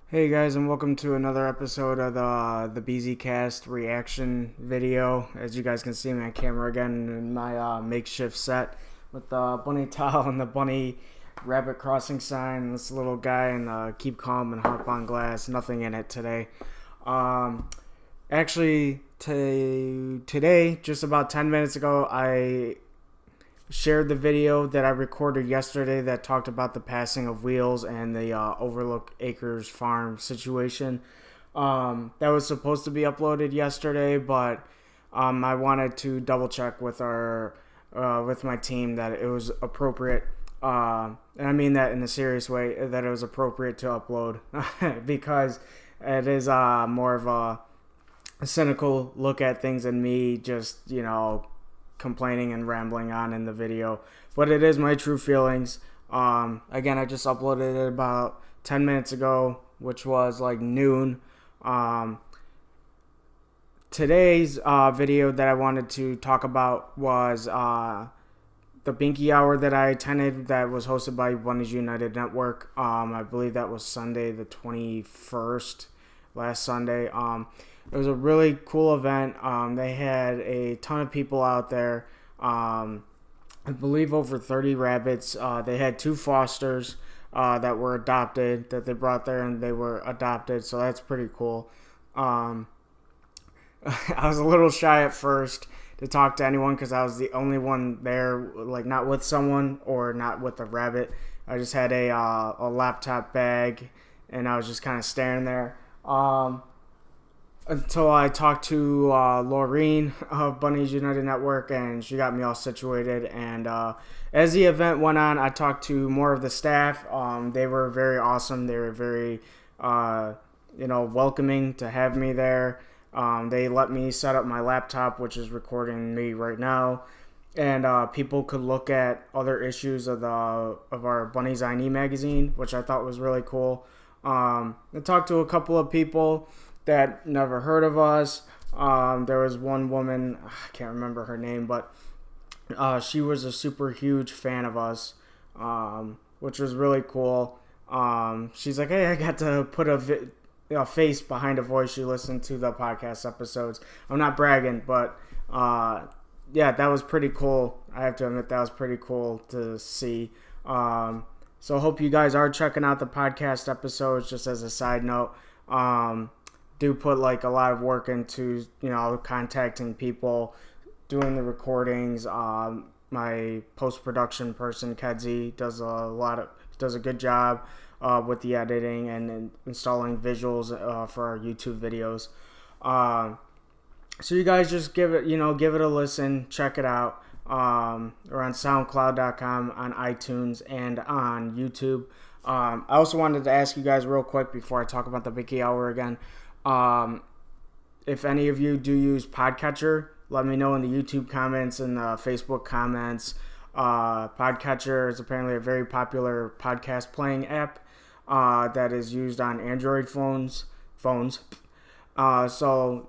Hey guys, and welcome to another episode of the BZCast reaction video. As you guys can see me on camera again in my makeshift set with the bunny towel and the bunny rabbit crossing sign, this little guy, and keep calm and hop on glass. Nothing in it today. Um, actually, today, just about 10 minutes ago, I shared the video that I recorded yesterday that talked about the passing of Wheels and the Overlook Acres farm situation. That was supposed to be uploaded yesterday, but I wanted to double check with with my team that it was appropriate. And I mean that in a serious way, that it was appropriate to upload because it is more of a cynical look at things than me just, complaining and rambling on in the video, but it is my true feelings. Again, I just uploaded it about 10 minutes ago, which was like noon. Today's video that I wanted to talk about was the Binky hour that I attended that was hosted by Bunnies United Network. I believe that was Sunday the 21st, last Sunday. It was a really cool event. They had a ton of people out there. I believe over 30 rabbits. They had two fosters that were adopted that they brought there, and they were adopted, so that's pretty cool. I was a little shy at first to talk to anyone because I was the only one there, like not with someone or not with a rabbit. I just had a laptop bag, and I was just kind of staring there. Until I talked to Laureen of Bunnies United Network, and she got me all situated. And as the event went on, I talked to more of the staff. They were very awesome. They were very, welcoming to have me there. They let me set up my laptop, which is recording me right now, and people could look at other issues of our Bunnies I.N.E. magazine, which I thought was really cool. I talked to a couple of people that never heard of us. There was one woman, I can't remember her name, but she was a super huge fan of us, which was really cool. She's like, hey, I got to put a face behind a voice. She listened to the podcast episodes. I'm not bragging, but yeah, that was pretty cool. I have to admit, that was pretty cool to see. So I hope you guys are checking out the podcast episodes. Just as a side note, do put like a lot of work into contacting people, doing the recordings. My post-production person Kedzie does a good job with the editing and installing visuals for our YouTube videos. So you guys just give it a listen, check it out. We're on SoundCloud.com, on iTunes, and on YouTube. I also wanted to ask you guys real quick before I talk about the Binky Hour again. If any of you do use Podcatcher, let me know in the YouTube comments and the Facebook comments. Podcatcher is apparently a very popular podcast playing app that is used on Android phones. So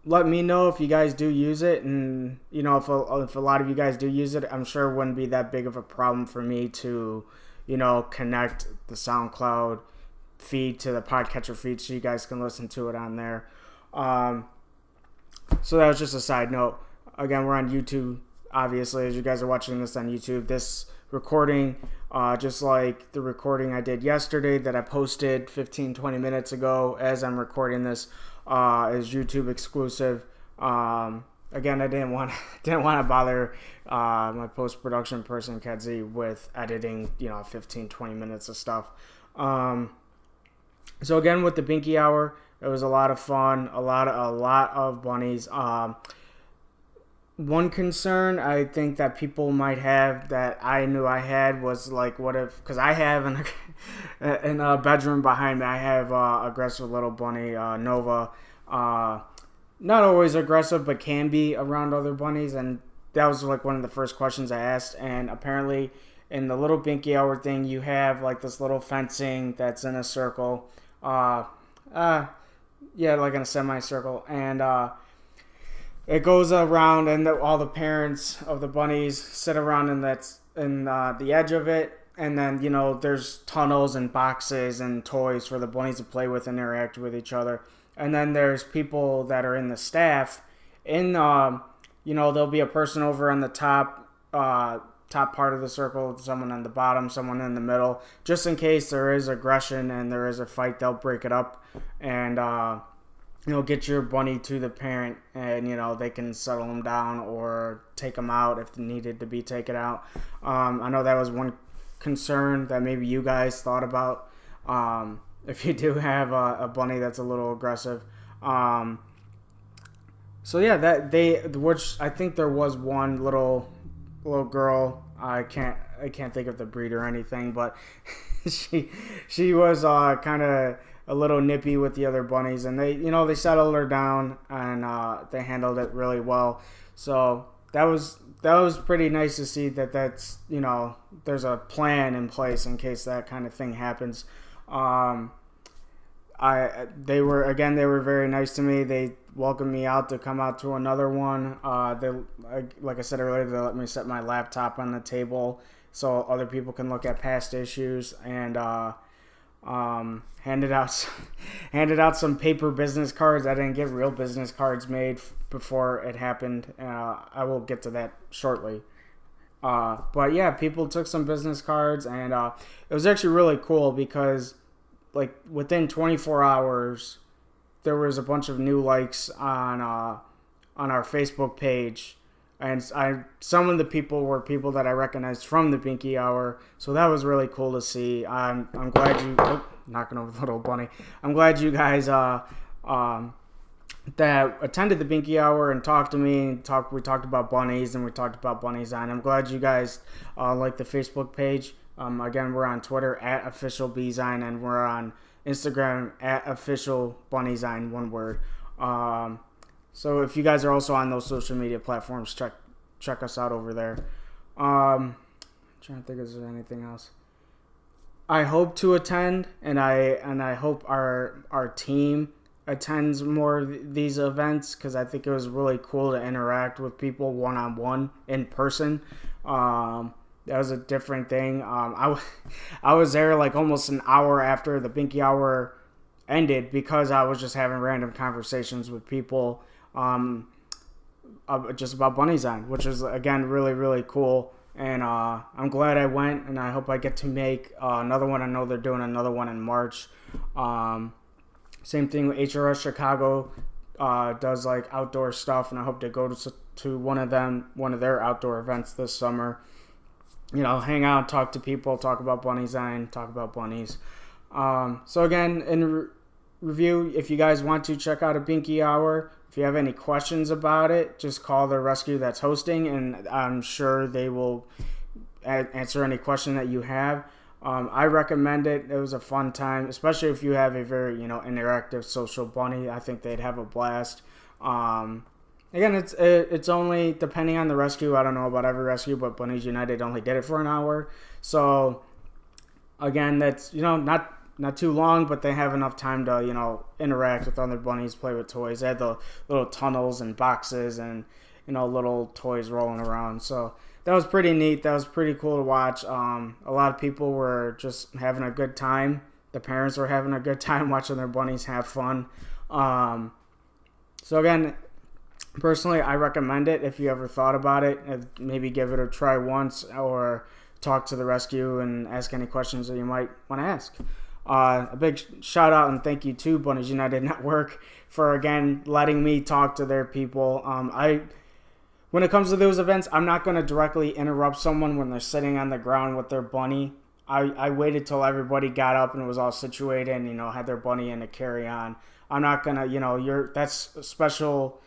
let me know if you guys do use it, and if a lot of you guys do use it, I'm sure it wouldn't be that big of a problem for me to connect the SoundCloud feed to the Podcatcher feed so you guys can listen to it on there. So that was just a side note. Again, we're on YouTube, obviously, as you guys are watching this on YouTube. This recording, just like the recording I did yesterday that I posted 15-20 minutes ago as I'm recording this, is YouTube exclusive. Again, I didn't want to bother my post-production person Kedzie with editing 15-20 minutes of stuff. So again, with the Binky Hour, it was a lot of fun, a lot of bunnies. One concern I think that people might have that I knew I had was like, what if, because I have in a bedroom behind me, I have aggressive little bunny, Nova. Not always aggressive, but can be around other bunnies, and that was like one of the first questions I asked. And apparently in the little Binky Hour thing, you have like this little fencing that's in a circle. Yeah, like in a semicircle, and it goes around, and all the parents of the bunnies sit around in the edge of it, and then, you know, there's tunnels and boxes and toys for the bunnies to play with and interact with each other. And then there's people that are in the staff. You know, there'll be a person over on the top part of the circle, someone on the bottom, someone in the middle. Just in case there is aggression and there is a fight, they'll break it up and, you know, get your bunny to the parent, and, you know, they can settle them down or take them out if needed to be taken out. I know that was one concern that maybe you guys thought about. If you do have a bunny that's a little aggressive. So yeah, which I think there was one little girl. I can't think of the breed or anything, but she was kind of a little nippy with the other bunnies, and they settled her down, and they handled it really well. So that was pretty nice to see that's, you know, there's a plan in place in case that kind of thing happens. They were very nice to me. They welcomed me out to come out to another one. Like I said earlier, they let me set my laptop on the table so other people can look at past issues, and handed out some paper business cards. I didn't get real business cards made before it happened. I will get to that shortly. But yeah, people took some business cards, and it was actually really cool because, like, within 24 hours, there was a bunch of new likes on our Facebook page, and some of the people were people that I recognized from the Binky Hour, so that was really cool to see. I'm glad you knocking over the little bunny. I'm glad you guys that attended the Binky Hour and talked to me. We talked about bunnies, and we talked about Bunnies On. I'm glad you guys like the Facebook page. Again, we're on Twitter at @officialbzine, and we're on Instagram at @officialbunniesine, one word. So if you guys are also on those social media platforms, check us out over there. I'm trying to think if there's anything else. I hope to attend, and I hope our team attends more of these events, because I think it was really cool to interact with people one-on-one in person. That was a different thing. I was there like almost an hour after the Binky Hour ended, because I was just having random conversations with people just about Bunnies On, which is, again, really, really cool. And I'm glad I went, and I hope I get to make another one. I know they're doing another one in March. Same thing with HRS Chicago does like outdoor stuff, and I hope to go to one of their outdoor events this summer. You know, hang out, talk to people, talk about Bunnies On, talk about bunnies. So again, in review, if you guys want to check out a Binky Hour, if you have any questions about it, just call the rescue that's hosting, and I'm sure they will answer any question that you have. I recommend it. It was a fun time, especially if you have a very, interactive social bunny. I think they'd have a blast. Again, it's only depending on the rescue. I don't know about every rescue, but Bunnies United only did it for an hour. So again, that's not too long, but they have enough time to interact with other bunnies, play with toys. They had the little tunnels and boxes and little toys rolling around. So that was pretty neat. That was pretty cool to watch. A lot of people were just having a good time. The parents were having a good time watching their bunnies have fun. So again, personally, I recommend it if you ever thought about it. Maybe give it a try once, or talk to the rescue and ask any questions that you might want to ask. A big shout out and thank you to Bunnies United Network for, again, letting me talk to their people. When it comes to those events, I'm not going to directly interrupt someone when they're sitting on the ground with their bunny. I waited till everybody got up and was all situated and, had their bunny in a carry-on. I'm not going to, that's special.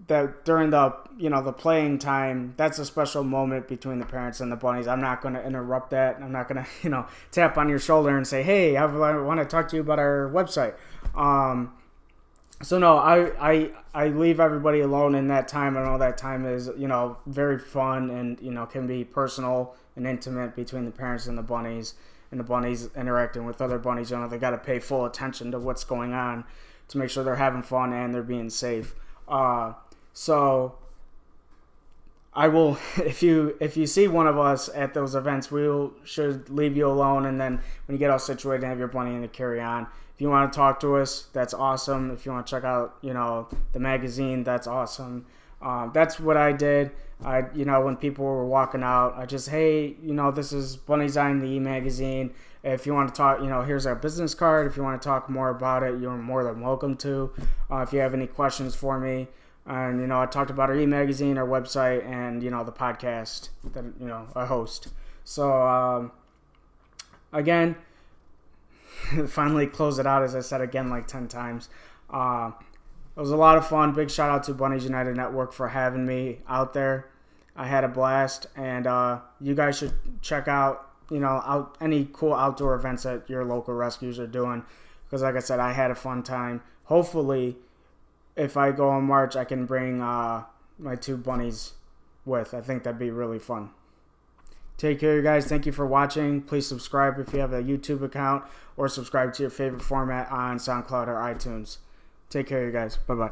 That during the the playing time, that's a special moment between the parents and the bunnies. I'm not going to interrupt that. I'm not going to tap on your shoulder and say, hey, I want to talk to you about our website. So no, I leave everybody alone in that time. I know that time is very fun and can be personal and intimate between the parents and the bunnies interacting with other bunnies. They got to pay full attention to what's going on to make sure they're having fun and they're being safe. So I will, if you see one of us at those events, should leave you alone, and then when you get all situated, have your bunny and to carry on. If you want to talk to us, that's awesome. If you want to check out, the magazine, that's awesome. That's what I did. When people were walking out, I just, hey, this is Bunnies United the magazine. If you want to talk, here's our business card. If you want to talk more about it, you're more than welcome to. If you have any questions for me. And, I talked about our e-magazine, our website, and, the podcast that, I host. So, again, finally close it out, as I said again like 10 times. It was a lot of fun. Big shout out to Bunnies United Network for having me out there. I had a blast, and you guys should check out, out any cool outdoor events that your local rescues are doing. Because like I said, I had a fun time. Hopefully, if I go in March, I can bring my 2 bunnies with. I think that'd be really fun. Take care, you guys. Thank you for watching. Please subscribe if you have a YouTube account, or subscribe to your favorite format on SoundCloud or iTunes. Take care, you guys. Bye-bye.